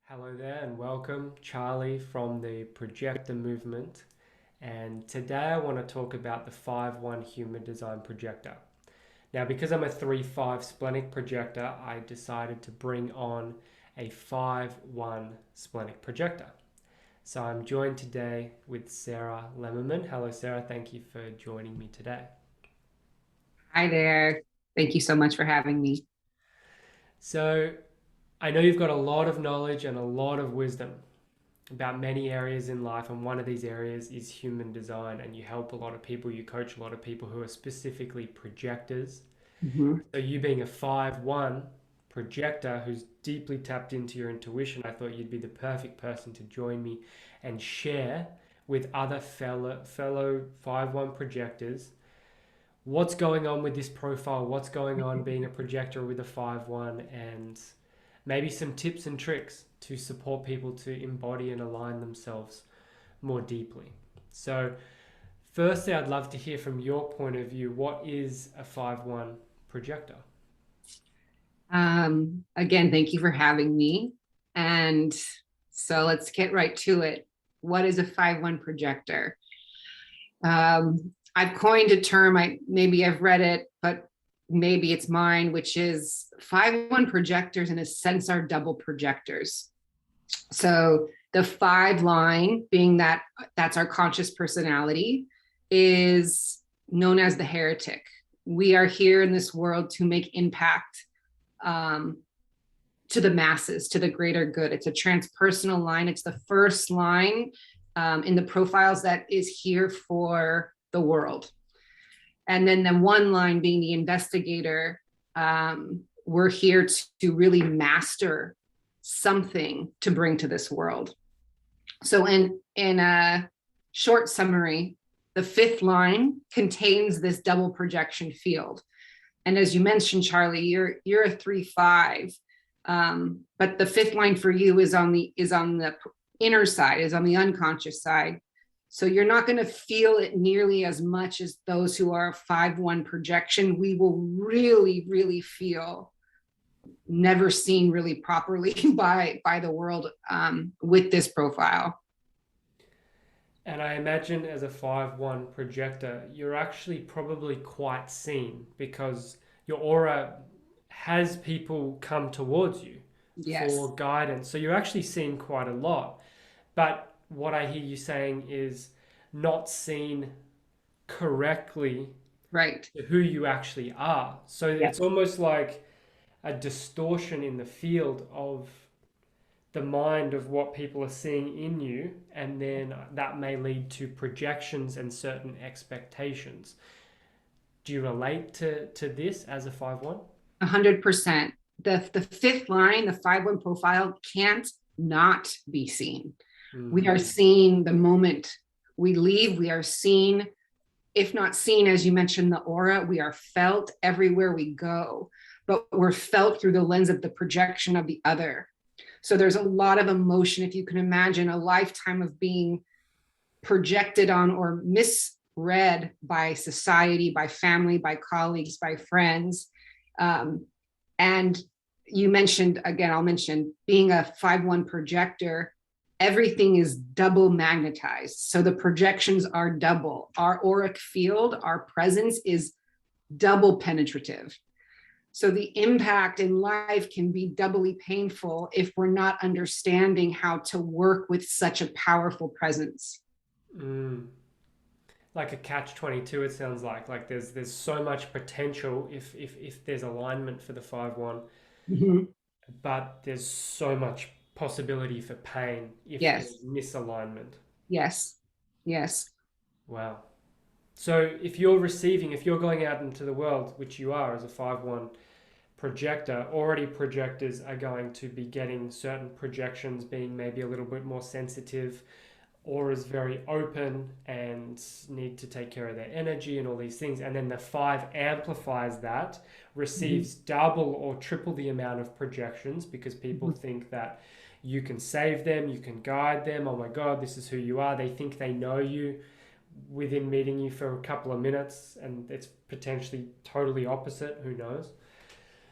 Hello there and welcome, Charlie from the Projector Movement. And today I want to talk about the 5-1 Human Design Projector. Now, because I'm a 3-5 Splenic Projector, I decided to bring on a 5-1 Splenic Projector. So I'm joined today with Sarah Lemmerman. Hello, Sarah. Thank you for joining me today. Hi there. Thank you so much for having me. So I know you've got a lot of knowledge and a lot of wisdom about many areas in life, and one of these areas is human design, and you help a lot of people, you coach a lot of people who are specifically projectors. Mhm. So you being a 5-1 projector who's deeply tapped into your intuition, I thought you'd be the perfect person to join me and share with other fellow 5-1 projectors what's going on with this profile, what's going on being a projector with a 5-1, and maybe some tips and tricks to support people to embody and align themselves more deeply. So, firstly, I'd love to hear from your point of view, what is a 5-1 projector? Again, thank you for having me. And so let's get right to it. What is a 5-1 projector? I've coined a term, maybe I've read it, but maybe it's mine, which is 5-1 projectors in a sense are double projectors. So the 5 line being that's our conscious personality is known as the heretic. We are here in this world to make impact um, to the masses, to the greater good. It's a transpersonal line. It's the first line in the profiles that is here for the world. And then the 1 line being the investigator, we're here to really master something to bring to this world. So in a short summary, the 5th line contains this double projection field. And as you mentioned, Charlie, you're a 3-5, but the 5th line for you is on the inner side, is on the unconscious side. So you're not going to feel it nearly as much as those who are a 5-1 projection. We will really, really feel never seen really properly by the world with this profile. And I imagine as a 5-1 projector, you're actually probably quite seen because your aura has people come towards you Yes. for guidance. So you're actually seen quite a lot. But what I hear you saying is not seen correctly Right. to who you actually are. So Yes. it's almost like a distortion in the field of the mind of what people are seeing in you, and then that may lead to projections and certain expectations. Do you relate to this as a 5-1? 100%. The 5th line, the 5-1 profile can't not be seen. We are Mm. seen the moment we leave. We are seen, if not seen, as you mentioned, the aura. We are felt everywhere we go, but we're felt through the lens of the projection of the other. So there's a lot of emotion. If you can imagine a lifetime of being projected on or misread by society, by family, by colleagues, by friends. Um, and you mentioned, again, I'll mention being a 5-1 projector, everything is double magnetized. So the projections are double. Our auric field, our presence is double penetrative. So the impact in life can be doubly painful if we're not understanding how to work with such a powerful presence. Mm. Like a catch 22, it sounds like there's so much potential if there's alignment for the 5-1, Mhm. but there's so much possibility for pain if Yes, there's misalignment. yes, yes. Wow. So if you're going out into the world, which you are as a 5-1 projector, already projectors are going to be getting certain projections being maybe a little bit more sensitive, or is very open and need to take care of their energy and all these things. And then the 5 amplifies that, Mhm. receives double or triple the amount of projections because people Mhm. think that you can save them, you can guide them. Oh my God, this is who you are. They think they know you within meeting you for a couple of minutes, and it's potentially totally opposite, who knows?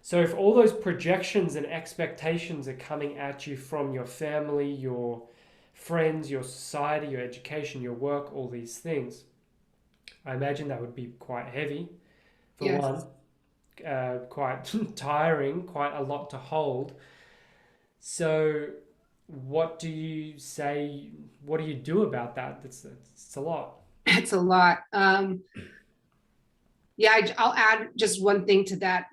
So if all those projections and expectations are coming at you from your family, your friends, your society, your education, your work, all these things, I imagine that would be quite heavy, for Yes. one, quite tiring, quite a lot to hold. So what do you say? What do you do about that? It's a lot. It's a lot. Yeah, I'll add just one thing to that.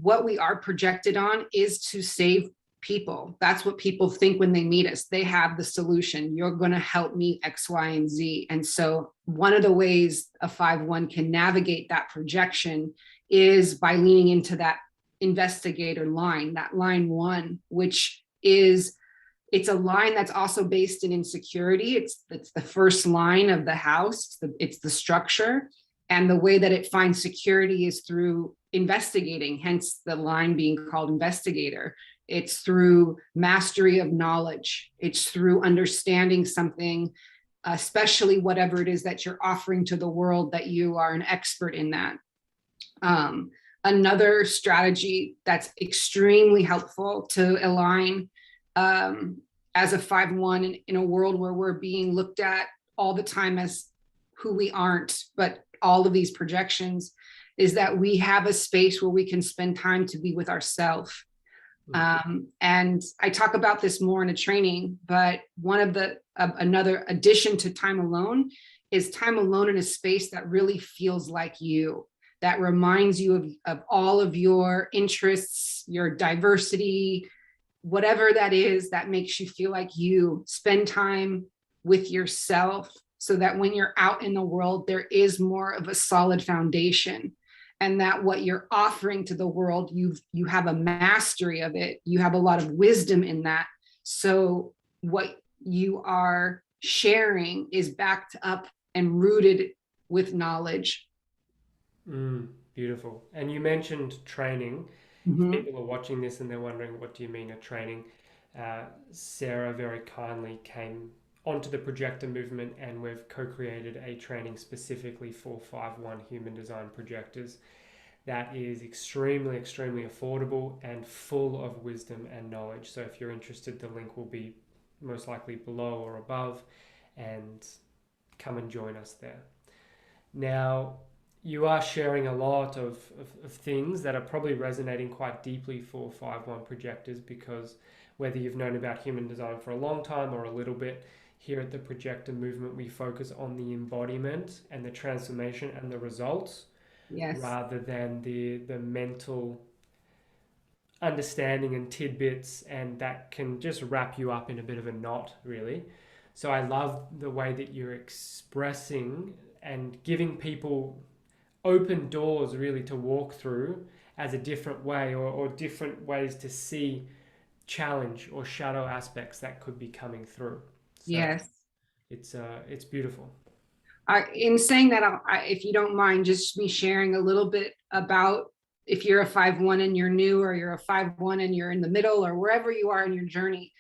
What we are projected on is to save people. That's what people think when they meet us. They have the solution. You're going to help me X, Y, and Z. And so one of the ways a 5-1 can navigate that projection is by leaning into that investigator line, that line 1, which is it's a line that's also based in insecurity. It's the first line of the house. It's the structure. And the way that it finds security is through investigating, hence the line being called investigator. It's through mastery of knowledge. It's through understanding something, especially whatever it is that you're offering to the world, that you are an expert in that. Another strategy that's extremely helpful to align as a 5-1 in a world where we're being looked at all the time as who we aren't, but all of these projections, is that we have a space where we can spend time to be with ourselves. And I talk about this more in a training, but one of the another addition to time alone is time alone in a space that really feels like you, that reminds you of all of your interests, your diversity, whatever that is, that makes you feel like you. Spend time with yourself so that when you're out in the world, there is more of a solid foundation, and that what you're offering to the world, you have a mastery of it. You have a lot of wisdom in that. So what you are sharing is backed up and rooted with knowledge. Beautiful. And you mentioned training. If Mm-hmm. people are watching this and they're wondering, what do you mean a training? Sarah very kindly came onto the projector movement, and we've co-created a training specifically for 5-1 human design projectors that is extremely, extremely affordable and full of wisdom and knowledge. So if you're interested, the link will be most likely below or above, and come and join us there. Now, you are sharing a lot of things that are probably resonating quite deeply for 5-1 projectors, because whether you've known about human design for a long time or a little bit, here at the Projector Movement, we focus on the embodiment and the transformation and the results, Yes. rather than the mental understanding and tidbits, and that can just wrap you up in a bit of a knot, really. So I love the way that you're expressing and giving people open doors really to walk through as a different way, or different ways to see challenge or shadow aspects that could be coming through. So Yes. it's beautiful. In saying that, if you don't mind, just me sharing a little bit about, if you're a 5-1 and you're new, or you're a 5-1 and you're in the middle, or wherever you are in your journey,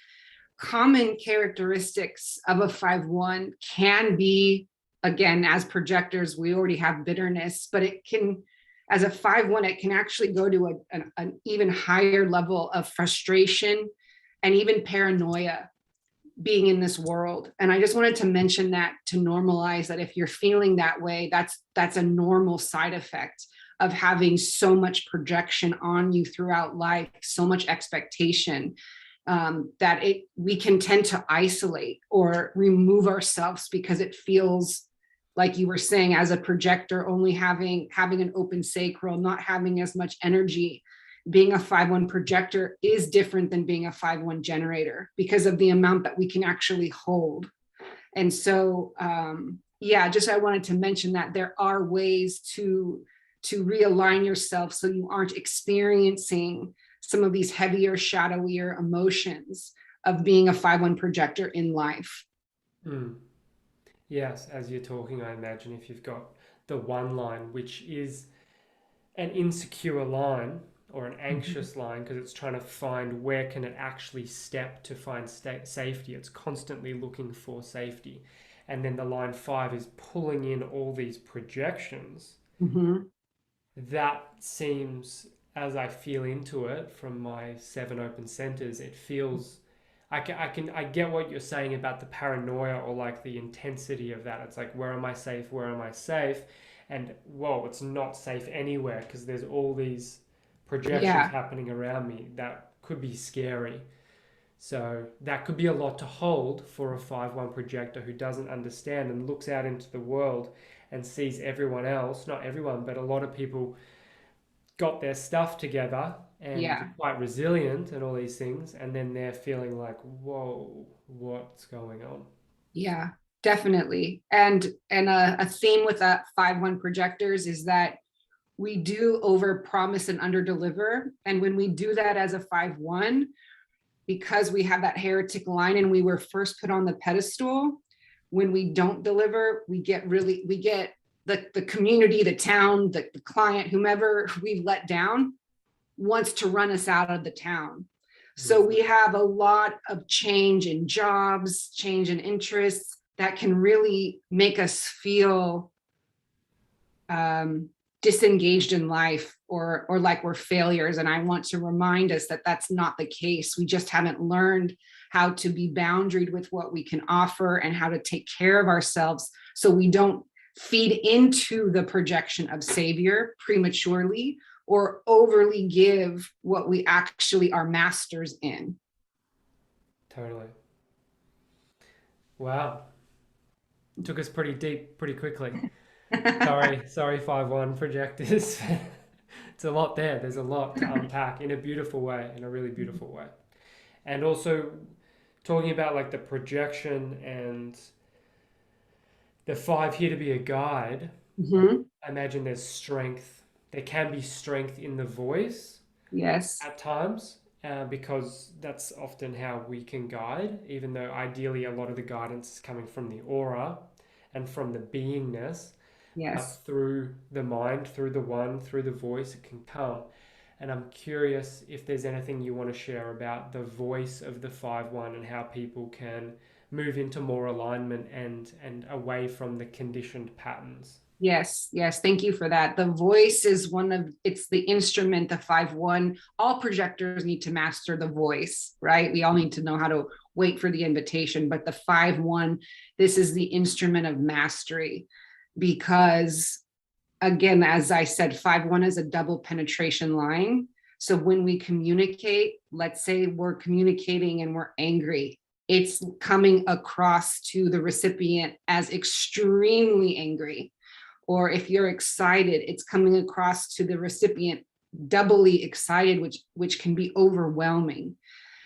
common characteristics of a 5-1 can be, again, as projectors, we already have bitterness, but it can, as a 5-1, it can actually go to an even higher level of frustration and even paranoia being in this world. And I just wanted to mention that, to normalize that if you're feeling that way, that's a normal side effect of having so much projection on you throughout life, so much expectation, that we can tend to isolate or remove ourselves, because it feels like, you were saying, as a projector, only having an open sacral, not having as much energy. Being a 5-1 projector is different than being a 5-1 generator, because of the amount that we can actually hold. And so, just I wanted to mention that there are ways to realign yourself so you aren't experiencing some of these heavier, shadowier emotions of being a 5-1 projector in life. Mm. Yes, as you're talking, I imagine if you've got the one line, which is an insecure line or an anxious line, because it's trying to find where can it actually step to find safety. It's constantly looking for safety. and then the line 5 is pulling in all these projections. Hmm. That seems, as I feel into it from my 7 open centers, it feels I get what you're saying about the paranoia or like the intensity of that. It's like, where am I safe? Where am I safe? And whoa, it's not safe anywhere because there's all these projections Yeah. happening around me that could be scary. So that could be a lot to hold for a 5-1 projector who doesn't understand and looks out into the world and sees everyone else, not everyone, but a lot of people got their stuff together and Yeah. quite resilient and all these things. And then they're feeling like, whoa, what's going on? Yeah, definitely. And a theme with 5-1 projectors is that we do over promise and under deliver. And when we do that as a 5-1, because we have that heretic line and we were first put on the pedestal, when we don't deliver, we get the community, the town, the client, whomever we've let down wants to run us out of the town. So Mhm. we have a lot of change in jobs, change in interests that can really make us feel um, disengaged in life, or like we're failures. And I want to remind us that that's not the case. We just haven't learned how to be boundaried with what we can offer and how to take care of ourselves so we don't feed into the projection of savior prematurely or overly give what we actually are masters in. Totally. Wow. Took us pretty deep pretty quickly. Sorry, 5-1 projectors. It's a lot there. There's a lot to unpack in a beautiful way, in a really beautiful way. And also talking about like the projection and the 5 here to be a guide. Mhm. I imagine there's strength. There can be strength in the voice Yes, at times, because that's often how we can guide, even though ideally a lot of the guidance is coming from the aura and from the beingness, but yes. through the mind, through the one, through the voice, it can come. And I'm curious if there's anything you want to share about the voice of the 5-1 and how people can move into more alignment and away from the conditioned patterns. Yes, yes. Thank you for that. The voice is it's the instrument, the 5-1. All projectors need to master the voice, right? We all need to know how to wait for the invitation. But the 5-1, this is the instrument of mastery because, again, as I said, 5-1 is a double penetration line. So when we communicate, let's say we're communicating and we're angry, it's coming across to the recipient as extremely angry. Or if you're excited, it's coming across to the recipient doubly excited, which can be overwhelming.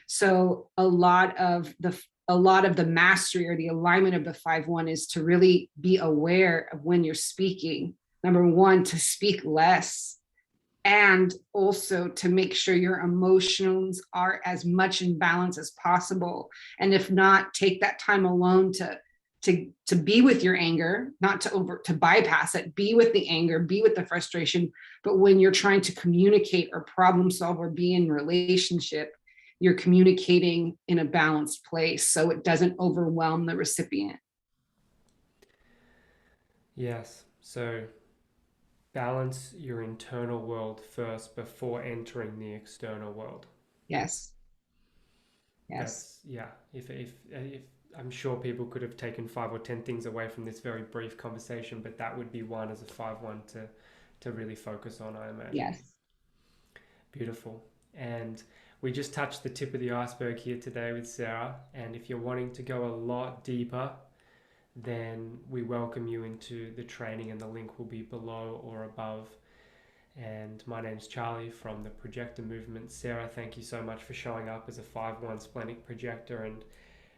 So a lot of the mastery or the alignment of the 5-1 is to really be aware of when you're speaking. Number one, to speak less, and also to make sure your emotions are as much in balance as possible. And if not, take that time alone to be with your anger, not to bypass it. Be with the anger, be with the frustration. But when you're trying to communicate or problem solve or be in relationship, you're communicating in a balanced place so it doesn't overwhelm the recipient. Yes. So balance your internal world first before entering the external world. Yes. Yes. That's yeah. If I'm sure people could have taken 5 or 10 things away from this very brief conversation, but that would be one as a 5-1 to really focus on, I imagine. Yes. Beautiful. And we just touched the tip of the iceberg here today with Sarah. And if you're wanting to go a lot deeper, then we welcome you into the training, and the link will be below or above. And my name's Charlie from the Projector Movement. Sarah, thank you so much for showing up as a 5-1 Splenic Projector and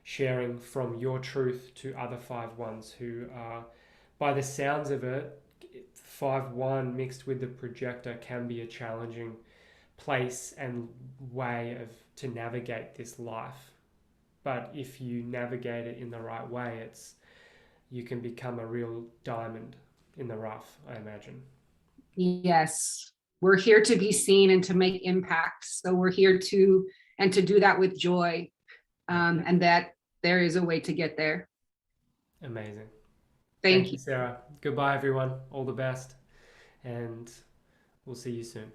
sharing from your truth to other 5-1s who are, by the sounds of it, 5-1 mixed with the projector can be a challenging place and way of to navigate this life. But if you navigate it in the right way, you can become a real diamond in the rough, I imagine. Yes. We're here to be seen and to make impact. So we're here to do that with joy. And that there is a way to get there. Amazing. Thank Thank you. you, Sarah. Goodbye, everyone. All the best. And we'll see you soon.